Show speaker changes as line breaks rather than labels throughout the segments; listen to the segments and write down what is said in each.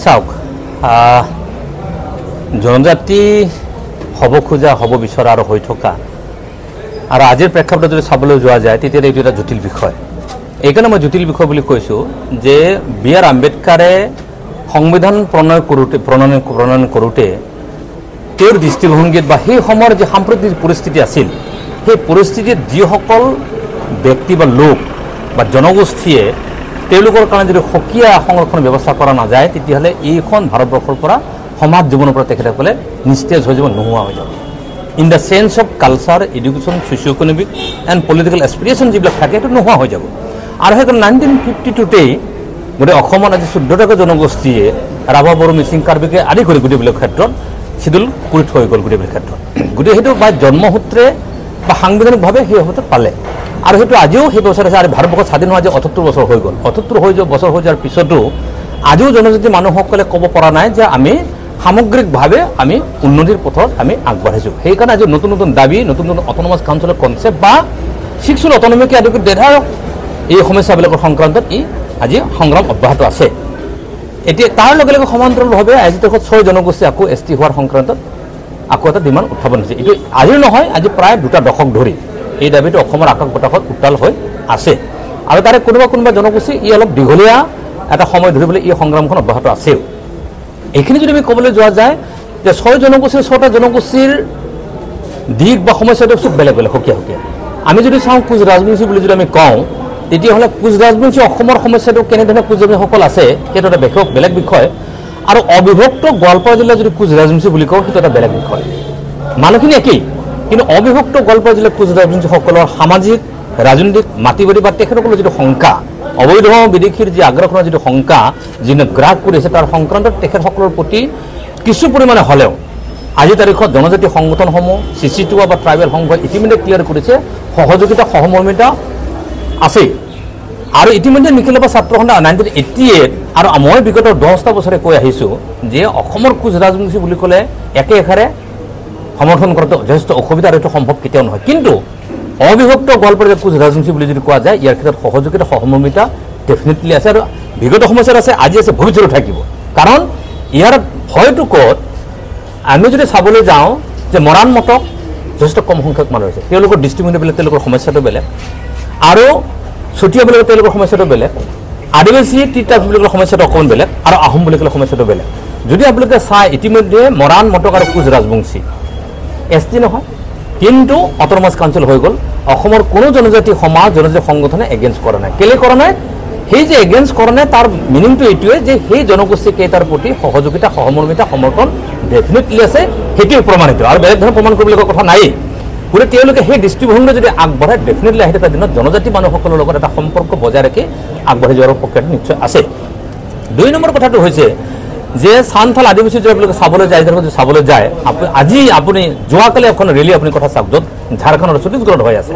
চাওক জনজাতি হ'ব খোজা হ'ব বিচৰা আৰু হৈ থকা আৰু আজিৰ প্ৰেক্ষাপটত যদি চাবলৈ যোৱা যায় তেতিয়া এইটো এটা জটিল বিষয়। এইকাৰণে মই জটিল বিষয় বুলি কৈছোঁ যে বি আৰ আম্বেদকাৰে সংবিধান প্ৰণয়ন কৰোঁতে তেওঁৰ দৃষ্টিভংগীত বা সেই সময়ৰ যে সাম্প্ৰতিক পৰিস্থিতি আছিল সেই পৰিস্থিতিত যিসকল ব্যক্তি বা লোক বা জনগোষ্ঠীয়ে তেওঁলোকৰ কাৰণে যদি সক্ৰিয় সংৰক্ষণ ব্যৱস্থা কৰা নাযায় তেতিয়াহ'লে এইখন ভাৰতবৰ্ষৰ পৰা সমাজ জীৱনৰ পৰা তেখেতসকলে নিস্তেজ হৈ যাব, নোহোৱা হৈ যাব। In the change of culture, education, socio' economic and political aspiration যিবিলাক থাকে সেইটো নোহোৱা হৈ যাব। আৰু সেইকাৰণে 1952তেই গোটেই অসমত আজি 14টাকৈ জনগোষ্ঠীয়ে ৰাভা, বড়ো, মিচিং, কাৰ্বিকে আদি কৰি গোটেইবিলাক ক্ষেত্ৰত চিডিউল কৰি থৈ গ'ল গোটেইবিলাক ক্ষেত্ৰত। গতিকে সেইটো বা জন্মসূত্ৰে বা সাংবিধানিকভাৱে সেই অৱস্থা পালে আৰু সেইটো আজিও সেই বছৰ আছে। আৰু ভাৰতবৰ্ষত স্বাধীন হোৱা আজি 78 বছৰ হৈ গ'ল। 78 বছৰ হৈ যোৱাৰ পিছতো আজিও জনজাতি মানুহসকলে ক'ব পৰা নাই যে আমি সামগ্ৰিকভাৱে আমি উন্নতিৰ পথত আমি আগবাঢ়িছোঁ। সেইকাৰণে আজি নতুন নতুন দাবী, নতুন নতুন অট'নমাছ কাউন্সিলৰ কনচেপ্ট বা শিক্ষুল অট'নমিকে আদি কৰি দেধাৰক এই সমস্যাবিলাকৰ সংক্ৰান্তত আজি সংগ্ৰাম অব্যাহত আছে। এতিয়া তাৰ লগে লগে সমান্তৰালভাৱে আজি দেশত 6 জনগোষ্ঠী আকৌ ST হোৱাৰ সংক্ৰান্তত আকৌ এটা ডিমাণ্ড উত্থাপন হৈছে। এইটো আজিৰ নহয়, আজি প্ৰায় 2টা দশক ধৰি এই দাবীটো অসমৰ আকাশ বতাহত উত্তাল হৈ আছে আৰু তাৰে কোনোবা জনগোষ্ঠী অলপ দীঘলীয়া এটা সময় ধৰিবলৈ এই সংগ্ৰামখন অব্যাহত আছেও। এইখিনি যদি আমি ক'বলৈ যোৱা যায় যে 6 জনগোষ্ঠীৰ 6টা জনগোষ্ঠীৰ দিশ বা সমস্যাটো চব বেলেগ বেলেগ সুকীয়া। আমি যদি চাওঁ কোচ ৰাজবংশী বুলি যদি আমি কওঁ তেতিয়াহ'লে কোচ ৰাজবংশী অসমৰ সমস্যাটো কেনেধৰণে কোচ ৰাজবংশীসকল আছে সেইটো এটা বেলেগ বিষয়। আৰু অবিভক্ত গোৱালপাৰা জিলা যদি কোচ ৰাজবংশী বুলি কওঁ সেইটো এটা বেলেগ বিষয়। মানুহখিনি একেই, কিন্তু অবিভক্ত গোৱালপাৰা জিলাৰ কোচ ৰাজবংশীসকলৰ সামাজিক, ৰাজনৈতিক, মাটিবাৰী বা তেখেতসকলৰ যিটো শংকা, অবৈধ বিদেশীৰ যি আগ্ৰাসনৰ যিটো শংকা যিনে গ্ৰাস কৰিছে তাৰ সংক্ৰান্তত তেখেতসকলৰ প্ৰতি কিছু পৰিমাণে হ'লেও আজি তাৰিখত জনজাতি সংগঠনসমূহ CC2 বা ট্ৰাইবেল সংঘই ইতিমধ্যে ক্লিয়াৰ কৰিছে সহযোগিতা সহমৰ্মিতা আছে। আৰু ইতিমধ্যে নিখিল বা ছাত্ৰসন্থা 1988 আৰু মই বিগত 10টা বছৰে কৈ আহিছোঁ যে অসমৰ কোচ ৰাজবংশী বুলি ক'লে একেষাৰে সমৰ্থন কৰাটো যথেষ্ট অসুবিধা আৰু এইটো সম্ভৱ কেতিয়াও নহয়। কিন্তু অবিভক্ত গোৱালপাৰা কোচ ৰাজবংশী বুলি যদি কোৱা যায় ইয়াৰ ক্ষেত্ৰত সহযোগিতা সহমৰ্মিতা ডেফিনেটলি আছে আৰু বিগত সমস্যাত আছে, আজি আছে, ভৱিষ্যতে থাকিব। কাৰণ ইয়াৰ ভয়টো ক'ত, আমি যদি চাবলৈ যাওঁ যে মৰাণ মটক যথেষ্ট কম সংখ্যক মানুহ আছে, তেওঁলোকৰ দৃষ্টিভংগী বেলেগ, তেওঁলোকৰ সমস্যাটো বেলেগ, আৰু চুতীয়াবিলাকৰ তেওঁলোকৰ সমস্যাটো বেলেগ, আদিবাসী টিটাবিলাকৰ সমস্যাটো অকণমান বেলেগ, আৰু আহোম বুলি ক'লে সমস্যাটো বেলেগ। যদি আপোনালোকে চাই ইতিমধ্যে মৰাণ মটক আৰু কোচ ৰাজবংশী ST নহয়, কিন্তু অট'নমাছ কাউন্সিল হৈ গ'ল। অসমৰ কোনো জনজাতি সমাজ, জনজাতি সংগঠনে এগেইনষ্ট কৰা নাই। কেলৈ কৰা নাই? সেই যে এগেইনষ্ট কৰা নাই তাৰ মিনিংটো এইটোৱে যে সেই জনগোষ্ঠী কেইটাৰ প্ৰতি সহযোগিতা সহমৰ্মিতা সমৰ্থন ডেফিনেটলি আছে, সেইটোৱে প্ৰমাণিত আৰু বেলেগ ধৰণে প্ৰমাণ কৰিবলগীয়া কথা নাই। গতিকে তেওঁলোকে সেই দৃষ্টিভংগী যদি আগবঢ়ায় ডেফিনেটলি আহি থকা দিনত জনজাতি মানুহসকলৰ লগত এটা সম্পৰ্ক বজাই ৰাখি আগবাঢ়ি যোৱাৰ প্ৰক্ৰিয়াটো নিশ্চয় আছে। 2 নম্বৰ কথাটো হৈছে যে চানথাল আদিবাসী যদি আপোনালোকে চাবলৈ যায়, চাবলৈ যায় আজি আপুনি যোৱাকালি এখন ৰেলী আপুনি কথা চাওক য'ত ঝাৰখণ্ডৰ ছত্তীশগড়ত হৈ আছে,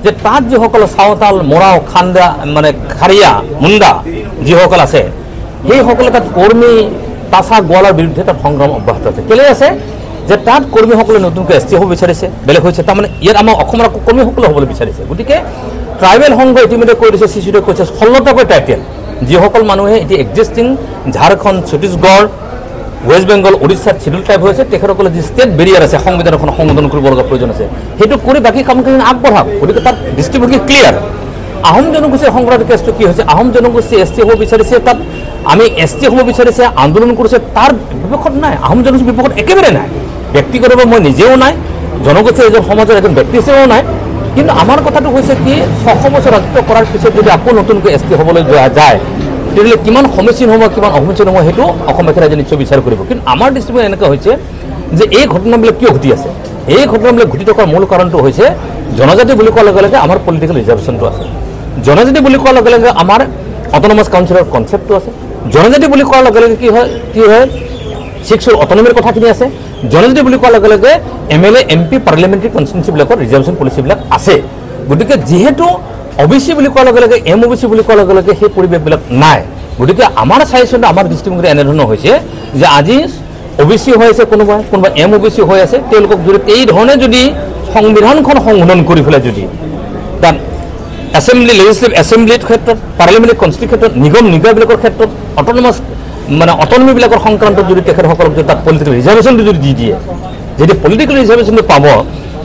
যে তাত যিসকল চাওতাল, মৰাও, খান্দা মানে খাৰিয়া, মুণ্ডা যিসকল আছে সেইসকলে তাত কৰ্মী, তাচা, গোৱালৰ বিৰুদ্ধে তাত সংগ্ৰাম অব্যাহত আছে। কেলৈ আছে যে তাত কৰ্মীসকলে নতুনকৈ ST হ'ব বিচাৰিছে, বেলেগ হৈছে। তাৰমানে ইয়াত আমাৰ অসমৰ আকৌ কৰ্মীসকলে হ'বলৈ বিচাৰিছে। গতিকে ট্ৰাইবেল সংঘ ইতিমধ্যে কৈ দিছে, CC2 কৈছে 16টাকৈ টাইটেল যিসকল মানুহে এতিয়া এক্সিষ্টিং ঝাৰখণ্ড, ছত্তীশগড়, ৱেষ্ট বেংগল, উৰিষ্যাত চিডিউল টাইপ হৈছে তেখেতসকলে যি ষ্টেট বেৰিয়াৰ আছে সংবিধানখন সংশোধন কৰিব লগা প্ৰয়োজন আছে সেইটো কৰি বাকী কামখিনি আগবঢ়াওক। গতিকে তাত দৃষ্টিভংগী ক্লিয়াৰ। আহোম জনগোষ্ঠীৰ সংক্ৰান্ত কেছটো কি হৈছে, আহোম জনগোষ্ঠী ST হ'ব বিচাৰিছে, তাত আমি ST হ'ব বিচাৰিছে, আন্দোলন কৰিছে, তাৰ বিপক্ষত নাই। আহোম জনগোষ্ঠীৰ বিপক্ষত একেবাৰে নাই, ব্যক্তিগতভাৱে মই নিজেও নাই, জনগোষ্ঠীৰ এজন সমাজৰ এজন ব্যক্তি হিচাপেও নাই। কিন্তু আমাৰ কথাটো হৈছে কি 600 বছৰ ৰাজত্ব কৰাৰ পিছত যদি আকৌ নতুনকৈ ST হ'বলৈ যোৱা যায় তেতিয়াহ'লে কিমান সমীচীন হ'ব, কিমান অসমীচীন হ'ব সেইটো অসমীয়া ৰাইজে নিশ্চয় বিচাৰ কৰিব। কিন্তু আমাৰ দৃষ্টিভংগী এনেকুৱা হৈছে যে এই ঘটনাবিলাক কিয় ঘটি আছে, এই ঘটনাবিলাক ঘটি থকাৰ মূল কাৰণটো হৈছে জনজাতি বুলি কোৱাৰ লগে লগে আমাৰ পলিটিকেল ৰিজাৰ্ভেশ্যনটো আছে, জনজাতি বুলি কোৱাৰ লগে লগে আমাৰ অট'নমাছ কাউন্সিলৰ কনচেপ্টটো আছে, জনজাতি বুলি কোৱাৰ লগে লগে কি হয় শিক্ষুল অট'নমিৰ কথাখিনি আছে, জনজাতি বুলি কোৱাৰ লগে লগে MLA, MP, পাৰ্লিয়ামেণ্টাৰী কনষ্টিটিউঞ্চিবিলাকৰ ৰিজাৰ্ভেশ্যন পলিচিবিলাক আছে। গতিকে যিহেতু OBC বুলি কোৱাৰ লগে লগে MOBC বুলি কোৱাৰ লগে লগে সেই পৰিৱেশবিলাক নাই। গতিকে আমাৰ চাইজতে আমাৰ দৃষ্টিভংগী এনেধৰণৰ হৈছে যে আজি OBC হৈ আছে, কোনোবা MOBC হৈ আছে, তেওঁলোকক যদি এই ধৰণে যদি সংবিধানখন সংশোধন কৰি পেলাই যদি তাত এছেম্বলি, লেজিছলেটিভ এছেম্বলিৰ ক্ষেত্ৰত, পাৰ্লিয়ামেণ্টাৰী কনষ্টিটিউশ্যনৰ ক্ষেত্ৰত, নিগম নিকায়বিলাকৰ ক্ষেত্ৰত, অট'নমাছ মানে অটনমিবিলাকৰ সংক্ৰান্তত যদি তেখেতসকলক যদি তাত পলিটিকেল ৰিজাৰ্ভেশ্যনটো যদি দি দিয়ে যদি পলিটিকেল ৰিজাৰ্ভেশ্যনটো পাব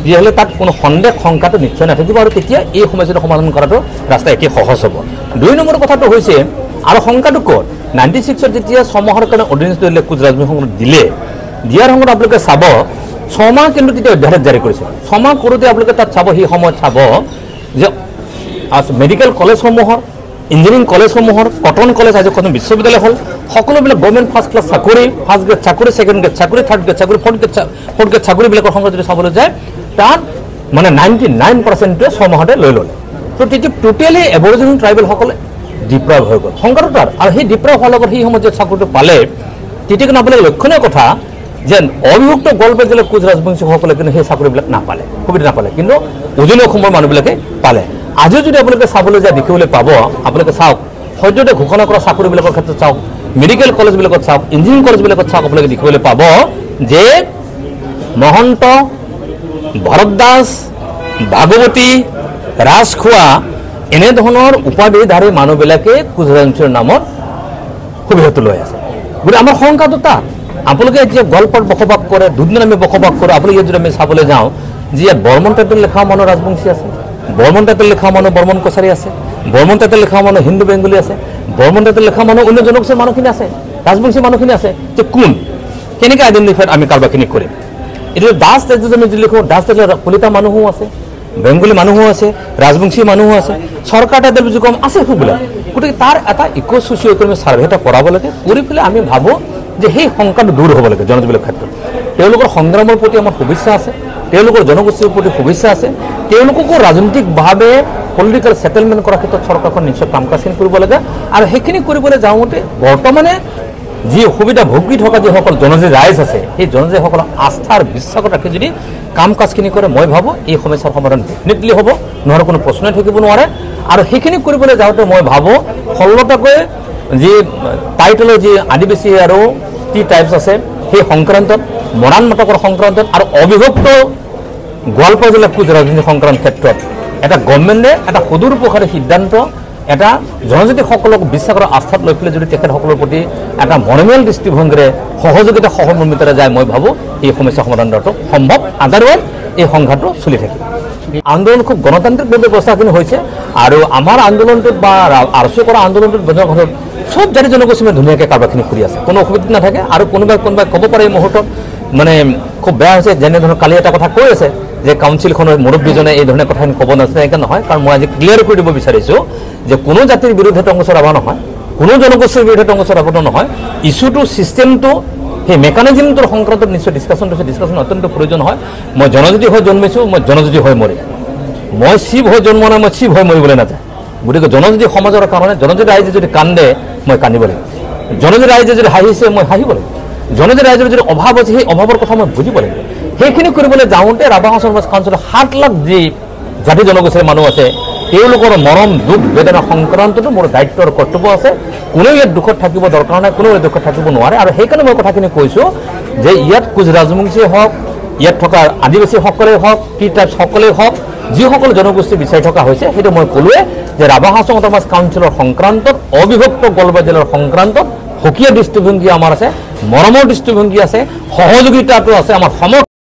তেতিয়াহ'লে তাত কোনো সন্দেহ শংকাটো নিশ্চয় নাথাকিব আৰু তেতিয়া এই সমস্যাটো সমাধান কৰাটো ৰাস্তা একে সহজ হ'ব 2 নম্বৰ কথাটো হৈছে আৰু শংকাটো ক'ত 96ত যেতিয়া 6 মাহৰ কাৰণে অৰ্ডিনেন্স দিলে কোচ ৰাজবংশীসকলক দিয়াৰ সময়ত আপোনালোকে চাব 6 মাহ কিন্তু তেতিয়া অধ্যাদেশ জাৰি কৰিছে 6 মাহ কৰোঁতে আপোনালোকে তাত চাব সেই সময়ত চাব যে মেডিকেল কলেজসমূহৰ ইঞ্জিনিয়াৰিং কলেজসমূহৰ কটন কলেজ আজি কটন বিশ্ববিদ্যালয় হ'ল সকলোবিলাক গভৰ্ণমেণ্ট ফাৰ্ষ্ট ক্লাছ চাকৰি ফাৰ্ষ্ট গ্ৰেড চাকৰি ছেকেণ্ড গ্ৰেড চাকৰি থাৰ্ড গ্ৰেড চাকৰি ফ'ৰ্থ গ্ৰেড চাকৰিবিলাকৰ সংখ্যা যদি চাবলৈ যায় তাত মানে 99%টোৱে 6 মাহতে লৈ ল'লে তো তেতিয়া টোটেলি এবৰিজিনেল ট্ৰাইবেলসকলে ডিপ্ৰাইভ হৈ গ'ল সংখ্যাটো তাৰ আৰু সেই ডিপ্ৰাইভ হোৱাৰ লগত সেই সময়ত যে চাকৰিটো পালে তেতিয়া কিন্তু আপোনালোকে লক্ষণীয় কথা যে অবিভক্ত গোৱালপাৰা জিলাৰ কোচ ৰাজবংশীসকলে কিন্তু সেই চাকৰিবিলাক নাপালে সুবিধা নাপালে কিন্তু উজনি অসমৰ মানুহবিলাকে পালে আজিও যদি আপোনালোকে চাবলৈ যায় দেখিবলৈ পাব আপোনালোকে চাওক সদ্যহতে ঘোষণা কৰা চাকৰিবিলাকৰ ক্ষেত্ৰত চাওক মেডিকেল কলেজবিলাকত চাওক ইঞ্জিনিয়াৰিং কলেজবিলাকত চাওক আপোনালোকে দেখিবলৈ পাব যে মহন্ত ভৰত দাস ভাগৱতী ৰাজখোৱা এনেধৰণৰ উপাধিধাৰী মানুহবিলাকে কোচ ৰাজবংশীৰ নামত সুবিধাটো লৈ আছে গতিকে আমাৰ সংখ্যাটো তাত আপোনালোকে এতিয়া গোৱালপাৰাত বসবাস কৰে দুধনৈত বসবাস কৰে আপোনালোকে ইয়াত যদি আমি চাবলৈ যাওঁ যে ইয়াত বৰ্মন টাইটেল লেখা মানুহ ৰাজবংশী আছে বৰ্মন টাইটেল লেখা মানুহ বৰ্মন কছাৰী আছে বৰ্মন টাইটেল লেখা মানুহ হিন্দু বেংগলী আছে বৰ্মন টাইটেল লেখা মানুহ অন্য জনগোষ্ঠীৰ মানুহখিনি আছে ৰাজবংশী মানুহখিনি আছে যে কোন কেনেকৈ আইডেণ্টিফাইড আমি কাৰোবাৰখিনি কৰিম এতিয়া দাস টাইটেল আমি যদি লিখোঁ দাস টাইটেল কলিতা মানুহো আছে বেংগলী মানুহো আছে ৰাজবংশী মানুহো আছে চৰকাৰ টাইটেল বুজি কম আছে সুবিধা গতিকে তাৰ এটা ইক' ছ'চিঅ' ইকনমিক ছাৰ্ভে এটা কৰাব লাগে কৰি পেলাই আমি ভাবোঁ যে সেই শংকাটো দূৰ হ'ব লাগে জনজাতিবিলাকৰ ক্ষেত্ৰত তেওঁলোকৰ সংগ্ৰামৰ প্ৰতি আমাৰ শুভেচ্ছা আছে তেওঁলোকৰ জনগোষ্ঠীৰ প্ৰতি শুভেচ্ছা আছে তেওঁলোককো ৰাজনৈতিকভাৱে পলিটিকেল ছেটেলমেণ্ট কৰাৰ ক্ষেত্ৰত চৰকাৰখন নিশ্চয় কাম কাজখিনি কৰিব লাগে আৰু সেইখিনি কৰিবলৈ যাওঁতে বৰ্তমানে যি সুবিধা ভোগী থকা যিসকল জনজাতি ৰাইজ আছে সেই জনজাতিসকলৰ আস্থাৰ বিশ্বাসত ৰাখি যদি কাম কাজখিনি কৰে মই ভাবোঁ এই সমস্যাৰ সমাধান ডেফিনেটলি হ'ব নহ'লে কোনো প্ৰশ্নই থাকিব নোৱাৰে আৰু সেইখিনি কৰিবলৈ যাওঁতে মই ভাবোঁ সৰলতাকৈ যি টাইটেলৰ যি আদিবাসী আৰু টি টাইপছ আছে সেই সংক্ৰান্তত মৰাণ নাটকৰ সংক্ৰান্তত আৰু অবিভক্ত গোৱালপাৰা জিলাৰ কোচ ৰাজবংশী সংক্ৰান্ত ক্ষেত্ৰত এটা গভৰ্ণমেণ্টে এটা সুদূৰ প্ৰসাৰী সিদ্ধান্ত এটা জনজাতিসকলক বিশ্বাস আৰু আস্থাত লৈ পেলাই যদি তেখেতসকলৰ প্ৰতি এটা মনোমেল দৃষ্টিভংগীৰে সহযোগিতা সহমৰ্মিতাৰে যায় মই ভাবোঁ এই সমস্যা সমাধান কৰাটো সম্ভৱ আদাৰৱাইজ এই সংঘাতটো চলি থাকিব আন্দোলন খুব গণতান্ত্ৰিকভাৱে ব্যৱস্থাখিনি হৈছে আৰু আমাৰ আন্দোলনটোত বা আৰচি কৰা আন্দোলনটোত সব জাতি জনগোষ্ঠী ধুনীয়াকৈ কাৰোবাৰখিনি কৰি আছে কোনো অসুবিধা নাথাকে আৰু কোনোবাই ক'ব পাৰে এই মুহূৰ্তত মানে খুব বেয়া হৈছে যেনেধৰণৰ কালি এটা কথা কৈ আছে যে কাউন্সিলখনৰ মুৰব্বীজনে এই ধৰণে কথাখিনি ক'ব নাজানে এনেকৈ নহয় কাৰণ মই আজি ক্লিয়াৰ কৰি দিব বিচাৰিছোঁ যে কোনো জাতিৰ বিৰুদ্ধে টংক চৰাব নহয় কোনো জনগোষ্ঠীৰ বিৰুদ্ধে টংক চৰাবটো নহয় ইছ্যুটো ছিষ্টেমটো সেই মেকানিজমটোৰ সংক্ৰান্তত নিশ্চয় ডিছকাশ্যন অত্যন্ত প্ৰয়োজন হয় মই জনজাতি হৈ জন্মিছোঁ মই জনজাতি হৈ মৰিম মই শিৱ হৈ জন্ম নাই মই শিৱ হৈ মৰিবলৈ নাযায় গতিকে জনজাতি সমাজৰ কাৰণে জনজাতি ৰাইজে যদি কান্দে মই কান্দিব লাগিব জনজাতি ৰাইজে যদি হাঁহিছে মই হাঁহিব লাগিব জনজাতি ৰাইজৰ যদি অভাৱ আছে সেই অভাৱৰ কথা মই বুজিব লাগিব সেইখিনি কৰিবলৈ যাওঁতে ৰাভা সমাজ কাউন্সিলৰ 7 লাখ যি জাতি জনগোষ্ঠীৰ মানুহ আছে তেওঁলোকৰ মৰম দুখ বেদনা সংক্ৰান্ততো মোৰ দায়িত্ব আৰু কৰ্তব্য আছে কোনেও ইয়াত দুখত থাকিব দৰকাৰ নাই কোনেও ইয়াত দুখত থাকিব নোৱাৰে আৰু সেইকাৰণে মই কথাখিনি কৈছোঁ যে ইয়াত কোচ ৰাজবংশীয়ে হওক ইয়াত থকা আদিবাসীসকলেই হওক টি টাইপছ সকলেই হওক যিসকল জনগোষ্ঠী বিচাৰি থকা হৈছে সেইটো মই ক'লোৱে যে ৰাভা সমাজ কাউন্সিলৰ সংক্ৰান্তত অবিভক্ত গোৱালপাৰা জিলাৰ সংক্ৰান্তত সুকীয়া দৃষ্টিভংগী আমাৰ আছে মৰমৰ দৃষ্টিভংগী আছে সহযোগিতাটো আছে আমাৰ